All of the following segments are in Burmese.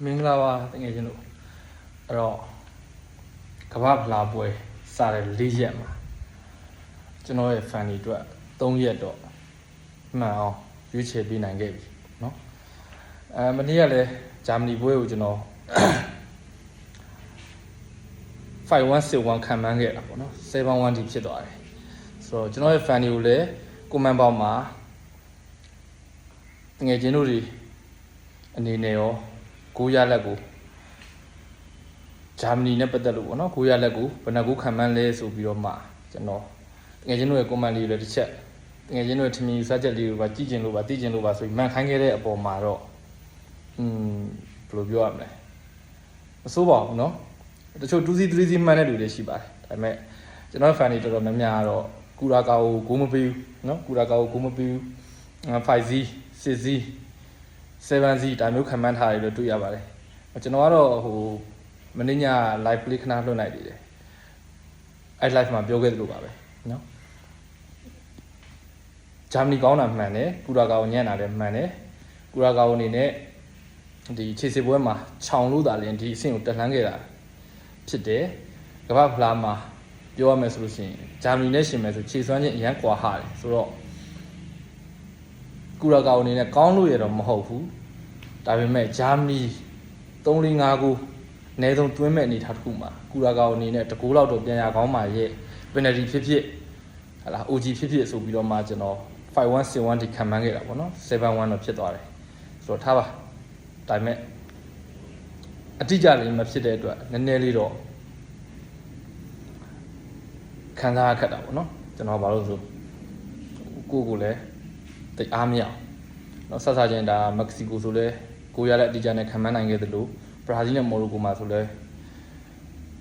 မင်္ဂလာပါတကယ်ချင်းတို့အဲ့တော့ကမ္ဘာဖလားပွဲစတဲ့၄ရက်မှာကျွန်တော်ရဲ့ fan တွေအတွက်3ရက်တော့မှန်အောင်ရွေးချယ်ပေးနိုင်ခဲ့ပြီเนาะမနေ့ကလည်းဂျာမနီပွဲကိုကျွန်တော်5-1-6-1ခံမှန်းခဲ့တာပေါ့နော်7-1 ဒီဖြစ်သွားတယ်ဆိုတော့ကျွန်တော်ရဲ့ fan တွေကိုလည်း comment box မှာတကယ်ချင်းတို့တွေအနေနဲ့ရော9ရလက်ကိုဂျာမနီနဲ့ပတ်သက်လို့ပေါ့နော်9ရလက်ကိုဘယ်နှကူခံမှန်းလဲဆိုပြီးတော့မှကျွန်တော်တကယ်ချင်းတို့ရဲ့ comment လေးတွေလည်းတစ်ချက်တကယ်ချင်းတို့ရဲ့ထင်မြင်ယူဆချက်လေးတွေပါကြည့်ကျင်လို့ပါသိကျင်လို့ပါဆိုပြီးမှန်ခိုင်းခဲ့တဲ့အပေါ်မှာတော့ဘယ်လိုပြောရမလဲမစိုးပါဘူးเนาะတချို့2စီ3စီမှန်တဲ့လူတွေရှိပါတယ်ဒါပေမဲ့ကျွန်တော် fan တွေတော်တော်များများကတော့ကူရာကာကိုဂိုးမပေးဘူးเนาะကူရာကာကိုဂိုးမပေးဘူး5စီ6စီ7စီဒါမျိုးခံမှန်းထားတယ်လို့တွေ့ရပါတယ်ကျွန်တော်ကတော့မနေ့ည live play ခဏလွှင့်လိုက်သေးတယ်အဲ့ live မှာပြောခဲ့သလိုပါပဲเนาะဂျာမနီကောင်းတာမှန်တယ်ကူရာကာကိုညံ့တာလည်းမှန်တယ်ကူရာကာကိုအနေနဲ့ဒီခြေစစ်ပွဲမှာခြောင်လို့သာလင်ဒီအဆင့်ကိုတက်လှမ်းခဲ့တာဖြစ်တယ်ကမ္ဘာဖလားမှာပြောရမယ်ဆိုလို့ရှိရင်ဂျာမနီနဲ့ရှင်မယ်ဆိုခြေစွမ်းချင်းအရန်ကွာဟတယ်ဆိုတော့ကူရာကာအနေနဲ့ကောင်းလို့ရတော့မဟုတ်ဘူးဒါပေမဲ့ဂျာမနီ3-4-5ခုအနည်းဆုံးသွင်းမဲ့အနေထားတစ်ခုမှာကူရာကာအနေနဲ့တကူလောက်တော့ပြန်ရကောင်းပါရဲ့ပင်နယ်တီဖြစ်ဖြစ်ဟလာ OG ဖြစ်ဖြစ်ဆိုပြီးတော့မှကျွန်တော်5-1-6-1ဒီခံမှန်းခဲ့တာပေါ့နော်7-1တော့ဖြစ်သွားတယ်ဆိုတော့ထားပါဒါပေမဲ့အတိအကျလေးမဖြစ်တဲ့အတွက်နည်းနည်းလေးတော့ခံစားရခက်တာပေါ့နော်ကျွန်တော်ဘာလို့ဆိုကိုလည်းတိတ်အားမရအောင်เนาะဆက်ချင်းဒါမက္ကဆီကိုဆိုလဲ9ရလက်အတိအကျနဲ့ခံမှန်းနိုင်ခဲ့သလိုဘရာဇီးနဲ့မော်ရိုကိုမှာဆိုလဲ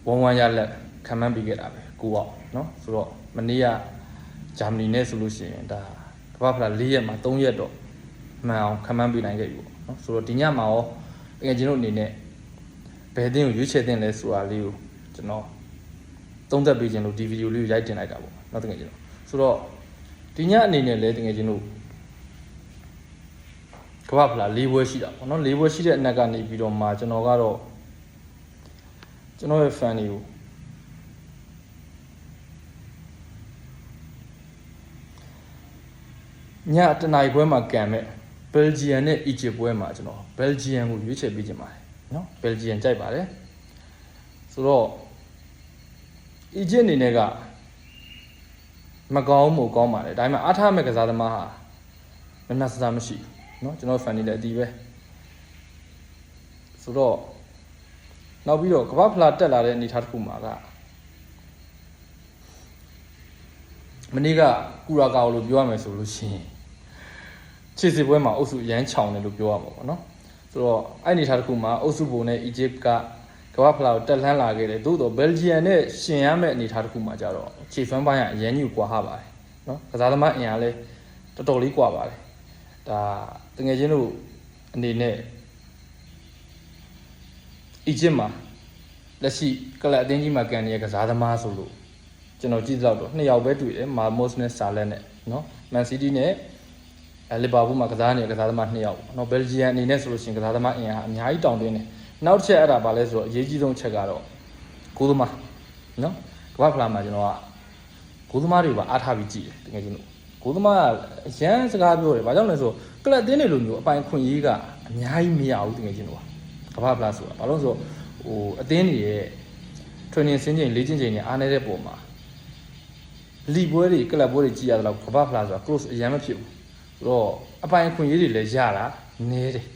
1-1ရလက်ခံမှန်းပြီးခဲ့တာပဲ9အောင်เนาะဆိုတော့မနေ့ကဂျာမနီနဲ့ဆိုလို့ရှိရင်ဒါကမ္ဘာဖလား4ရက်မှာ3ရက်တော့မှန်အောင်ခံမှန်းပြီးနိုင်ခဲ့ပြီပေါ့เนาะဆိုတော့ဒီညမှာရောတကယ်ကျွန်တော်အနေနဲ့ဘယ်အသင်းကိုရွေးချယ်သင့်လဲဆိုတာလေးကိုကျွန်တော်သုံးသပ်ပေးခြင်းလို့ဒီဗီဒီယိုလေးကိုရိုက်တင်လိုက်တာပေါ့เนาะတကယ်ကျွန်တော်ဆိုတော့ဒီညအနေနဲ့လဲတကယ်ကျွန်တော်ကမ္ဘာဖလား၄ပွဲရှိတာပေါ့နော်၄ပွဲရှိတဲ့အနက်ကနေပြီးတော့မှကျွန်တော်ကတော့ကျွန်တော်ရဲ့ fan တွေကိုညတနားရီပွဲမှာကန်မဲ့ဘယ်လ်ဂျီယံနဲ့အီဂျစ်ပွဲမှာကျွန်တော်ဘယ်လ်ဂျီယံကိုရွေးချယ်ပေးခြင်းပါတယ်နော်ဘယ်လ်ဂျီယံကြိုက်ပါတယ်ဆိုတော့အီဂျစ်အနေနဲ့ကမကောင်းမို့ကောင်းပါတယ်ဒါပေမဲ့အားထားမဲ့ကစားသမားဟာမနှက်စစားမရှိဘူးเนาะကျွန်တော် fan တွေလည်းအတီးပဲဆိုတော့နောက်ပြီးတော့ကမ္ဘာဖလားတက်လာတဲ့အနေအထားတစ်ခုမှာကမနေ့ကကူရာကာလို့ပြောရမယ်ဆိုလို့ရှိရင်ခြေစစ်ပွဲမှာအုပ်စုရမ်းချောင်တယ်လို့ပြောရမှာပေါ့နော်ဆိုတော့အဲ့အနေအထားတစ်ခုမှာအုပ်စုပုံနဲ့အီဂျစ်ကကမ္ဘာဖလားကိုတက်လှမ်းလာခဲ့တယ်သို့တော့ဘယ်လ်ဂျီယံနဲ့ရှင်ရမယ့်အနေအထားတစ်ခုမှာကြတော့ခြေစွမ်းပိုင်းကအရန်ကြီးကွာဟပါတယ်เนาะကစားသမားအင်အားလဲတော်တော်လေးကွာပါတယ်ဒါတကယ်ချင်းတို့အနေနဲ့အီဂျစ်မှာလက်ရှိကလပ်အသင်းကြီးမှာကန်နေတဲ့ကစားသမားဆိုလို့ကျွန်တော်ကြည့်တော့2ယောက်ပဲတွေ့တယ်မာမော့စ်နဲ့ဆာလက်နဲ့เนาะမန်စီးတီးနဲ့လီဗာပူးမှာကစားနေတဲ့ကစားသမား2ယောက်เนาะဘယ်လ်ဂျီယံအနေနဲ့ဆိုလို့ရှိရင်ကစားသမားအင်အားအများကြီးတောင်းတင်းတယ်နောက်တစ်ချက်အဲ့ဒါပါလဲဆိုတော့အရေးကြီးဆုံးချက်ကတော့ဂိုးသမားเนาะကမ္ဘာဖလားမှာကျွန်တော်ကဂိုးသမားတွေပါအားထားပြီးကြည့်တယ်တကယ်ချင်းတို့ဂိုးသမားအရန်စကားပြောတယ်ဘာကြောင့်လဲဆိုကလပ်တင်းတွေလိုမျိုးအပိုင်ခွင့်ရေးကအများကြီးမရဘူးတကယ်ချင်းတို့ကမ္ဘာဖလားဆိုတာဘာလို့ဆိုအသင်းတွေရဲ့ training ဆင်းချိန်လေ့ကျင့်ချိန်တွေအားနည်းတဲ့ပုံမှာလီပွဲတွေကလပ်ပွဲတွေကြည့်ရတော့ကမ္ဘာဖလားဆိုတာ close အရန်မဖြစ်ဘူးဆိုတော့အပိုင်ခွင့်ရေးတွေလည်းရတာနည်းတယ်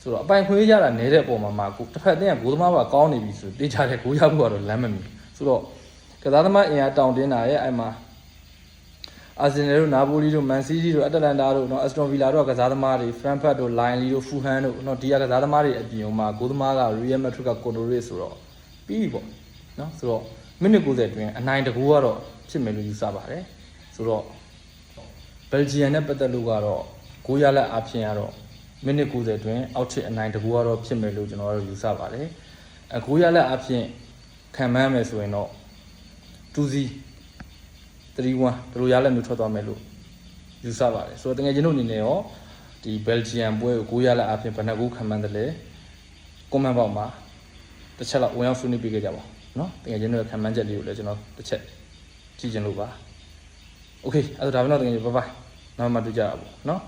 ဆိုတော့အပိုင်ခွင့်ရေးရတာနည်းတဲ့ပုံမှာတစ်ဖက်အသင်းကဂိုးသမားကကောင်းနေပြီဆိုတေးချတဲ့ဂိုးရဖို့ကတော့လမ်းမမီဆိုတော့ကစားသမားအင်အားတောင်းတင်းတာရဲ့အဲ့မှာအာဆင်နယ်တို့နာပိုလီတို့မန်စီးတီးတို့အတလန်တာတို့နော်အက်စတွန်ဗီလာတို့ကစားသမားတွေဖရန့်ဖတ်တို့လိုင်လီတို့ဖူဟန်တို့နော်ဒီကစားသမားတွေအပြင်မှာဂိုးသမားကရီယယ်မက်ဒရစ်ကကွန်တိုရေးဆိုတော့ပြီးပေါ့နော်ဆိုတော့မိနစ်90အတွင်းအနိုင်တကူကတော့ဖြစ်မယ်လို့ယူဆပါတယ်ဆိုတော့ဘယ်လ်ဂျီယံနဲ့ပတ်သက်လို့ကတော့9ရလက်အပြင်ကတော့မိနစ်90အတွင်းအောက်ထစ်အနိုင်တကူကတော့ဖြစ်မယ်လို့ကျွန်တော်တို့ယူဆပါတယ်9ရလက်အပြင်ခံမှန်းမယ်ဆိုရင်တော့2စီ3-1ဒီလိုရလက်မျိုးထွက်သွားမယ်လို့ယူဆပါတယ်ဆိုတော့တကယ်ကျွန်တော်အနေနဲ့ရောဒီဘယ်လ်ဂျီယံပွဲကို9ရလက်အပြင်ဘယ်နှကူခံမှန်းတယ်လဲ comment box မှာတစ်ချက်လောက်ဝင်ရောက်ဆွေးနွေးပေးကြပါနော်တကယ်ချင်းတို့ခံမှန်းချက်လေးကိုလည်းကျွန်တော်တစ်ချက်ကြည့်ချင်လို့ပါ okay အဲ့ဒါဒါပဲတော့တကယ်ဘိုင်ဘိုင်နောက်မှတွေ့ကြပါပေါ့နော်